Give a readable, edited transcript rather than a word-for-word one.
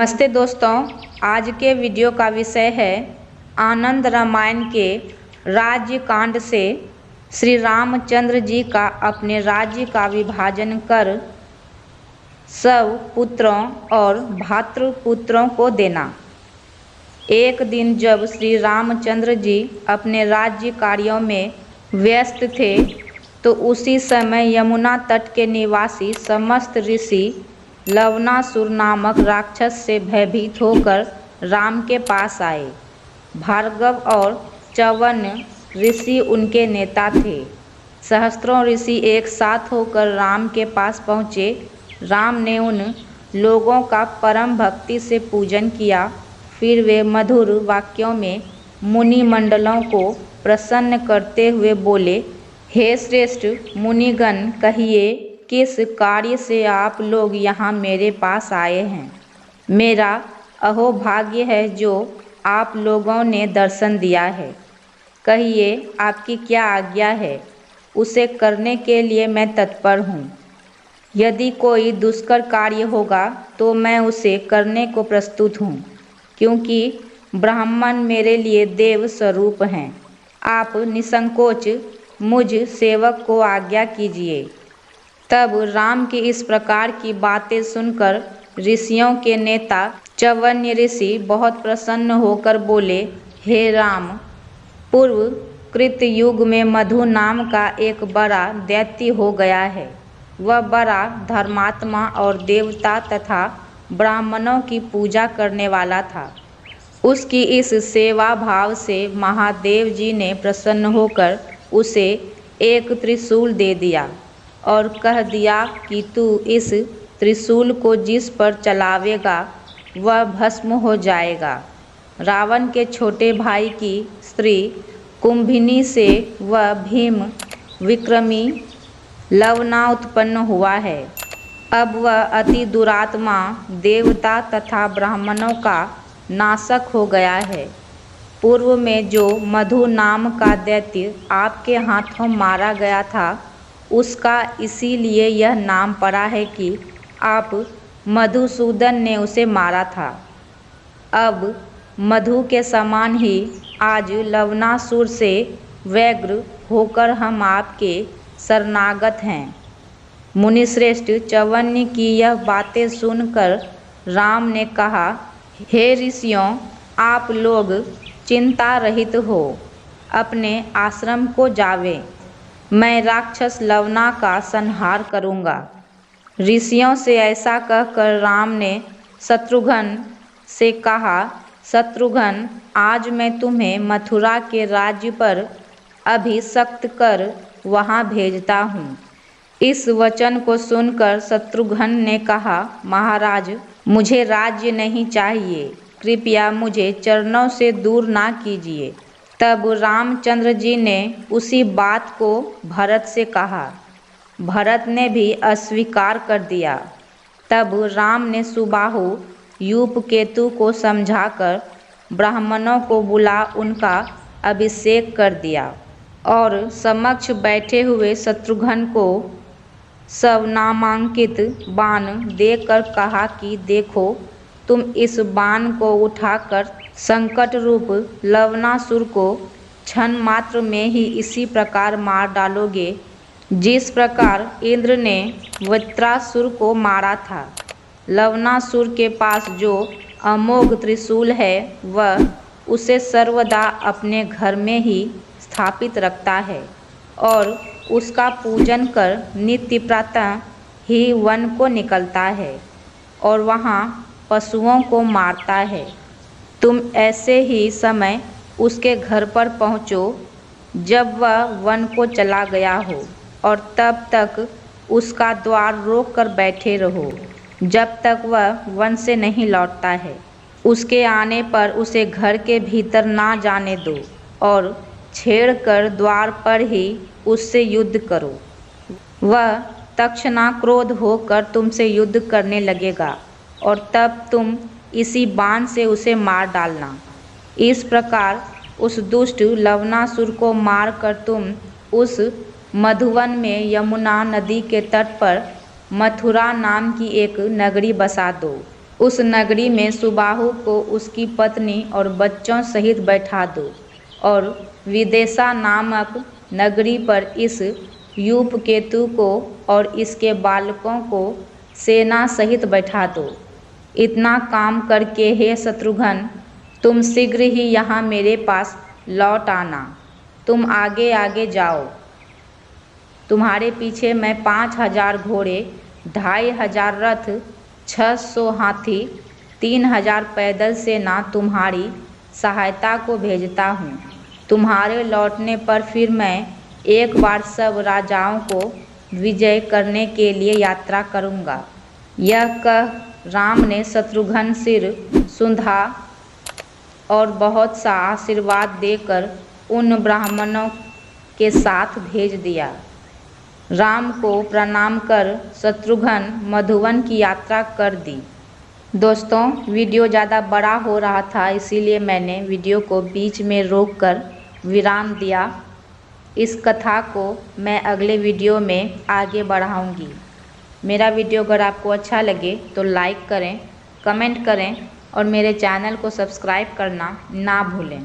नमस्ते दोस्तों, आज के वीडियो का विषय है आनंद रामायण के राज्य कांड से श्री रामचंद्र जी का अपने राज्य का विभाजन कर सब पुत्रों और भातृपुत्रों को देना। एक दिन जब श्री रामचंद्र जी अपने राज्य कार्यों में व्यस्त थे तो उसी समय यमुना तट के निवासी समस्त ऋषि लवणासुर नामक राक्षस से भयभीत होकर राम के पास आए। भार्गव और च्यवन ऋषि उनके नेता थे। सहस्त्रों ऋषि एक साथ होकर राम के पास पहुँचे। राम ने उन लोगों का परम भक्ति से पूजन किया। फिर वे मधुर वाक्यों में मुनि मंडलों को प्रसन्न करते हुए बोले, हे श्रेष्ठ मुनिगण, कहिए किस कार्य से आप लोग यहाँ मेरे पास आए हैं। मेरा अहोभाग्य है जो आप लोगों ने दर्शन दिया है। कहिए आपकी क्या आज्ञा है, उसे करने के लिए मैं तत्पर हूँ। यदि कोई दुष्कर कार्य होगा तो मैं उसे करने को प्रस्तुत हूँ, क्योंकि ब्राह्मण मेरे लिए देव स्वरूप हैं। आप निसंकोच मुझ सेवक को आज्ञा कीजिए। तब राम की इस प्रकार की बातें सुनकर ऋषियों के नेता च्यवन्य ऋषि बहुत प्रसन्न होकर बोले, हे राम, पूर्व कृत युग में मधु नाम का एक बड़ा दैत्य हो गया है। वह बड़ा धर्मात्मा और देवता तथा ब्राह्मणों की पूजा करने वाला था। उसकी इस सेवा भाव से महादेव जी ने प्रसन्न होकर उसे एक त्रिशूल दे दिया और कह दिया कि तू इस त्रिशूल को जिस पर चलावेगा वह भस्म हो जाएगा। रावण के छोटे भाई की स्त्री कुंभिनी से वह भीम विक्रमी लवना उत्पन्न हुआ है। अब वह अति दुरात्मा देवता तथा ब्राह्मणों का नाशक हो गया है। पूर्व में जो मधु नाम का दैत्य आपके हाथों मारा गया था, उसका इसीलिए यह नाम पड़ा है कि आप मधुसूदन ने उसे मारा था। अब मधु के समान ही आज लवणासुर से व्यग्र होकर हम आपके शरणागत हैं। मुनिश्रेष्ठ च्यवन्य की यह बातें सुनकर राम ने कहा, हे ऋषियों, आप लोग चिंता रहित हो, अपने आश्रम को जावें। मैं राक्षस लवना का संहार करूँगा। ऋषियों से ऐसा कहकर राम ने शत्रुघ्न से कहा, शत्रुघ्न, आज मैं तुम्हें मथुरा के राज्य पर अभिषिक्त कर वहाँ भेजता हूँ। इस वचन को सुनकर शत्रुघ्न ने कहा, महाराज, मुझे राज्य नहीं चाहिए, कृपया मुझे चरणों से दूर ना कीजिए। तब रामचंद्र जी ने उसी बात को भरत से कहा। भरत ने भी अस्वीकार कर दिया। तब राम ने सुबाहु यूपकेतु को समझाकर ब्राह्मणों को बुला उनका अभिषेक कर दिया और समक्ष बैठे हुए शत्रुघ्न को सब नामांकित बाण देकर कहा कि देखो, तुम इस बाण को उठाकर संकट रूप लवणासुर को क्षण मात्र में ही इसी प्रकार मार डालोगे जिस प्रकार इंद्र ने वृत्रासुर को मारा था। लवणासुर के पास जो अमोघ त्रिशूल है वह उसे सर्वदा अपने घर में ही स्थापित रखता है और उसका पूजन कर नित्य प्रातः ही वन को निकलता है और वहाँ पशुओं को मारता है। तुम ऐसे ही समय उसके घर पर पहुँचो जब वह वन को चला गया हो और तब तक उसका द्वार रोक कर बैठे रहो जब तक वह वन से नहीं लौटता है। उसके आने पर उसे घर के भीतर ना जाने दो और छेड़कर द्वार पर ही उससे युद्ध करो। वह तत्क्षणात् क्रोध होकर तुमसे युद्ध करने लगेगा और तब तुम इसी बाण से उसे मार डालना। इस प्रकार उस दुष्ट लवणासुर को मार कर तुम उस मधुवन में यमुना नदी के तट पर मथुरा नाम की एक नगरी बसा दो। उस नगरी में सुबाहु को उसकी पत्नी और बच्चों सहित बैठा दो और विदेशा नामक नगरी पर इस यूपकेतु को और इसके बालकों को सेना सहित बैठा दो। इतना काम करके हे शत्रुघ्न, तुम शीघ्र ही यहाँ मेरे पास लौट आना। तुम आगे आगे जाओ, तुम्हारे पीछे मैं 5000 घोड़े, 2500 रथ, 600 हाथी, 3000 पैदल सेना तुम्हारी सहायता को भेजता हूँ। तुम्हारे लौटने पर फिर मैं एक बार सब राजाओं को विजय करने के लिए यात्रा करूँगा। यह कह राम ने शत्रुघ्न सिर सुंधा और बहुत सा आशीर्वाद देकर उन ब्राह्मणों के साथ भेज दिया। राम को प्रणाम कर शत्रुघ्न मधुवन की यात्रा कर दी। दोस्तों, वीडियो ज़्यादा बड़ा हो रहा था, इसीलिए मैंने वीडियो को बीच में रोककर विराम दिया। इस कथा को मैं अगले वीडियो में आगे बढ़ाऊंगी। मेरा वीडियो अगर आपको अच्छा लगे तो लाइक करें, कमेंट करें और मेरे चैनल को सब्सक्राइब करना ना भूलें।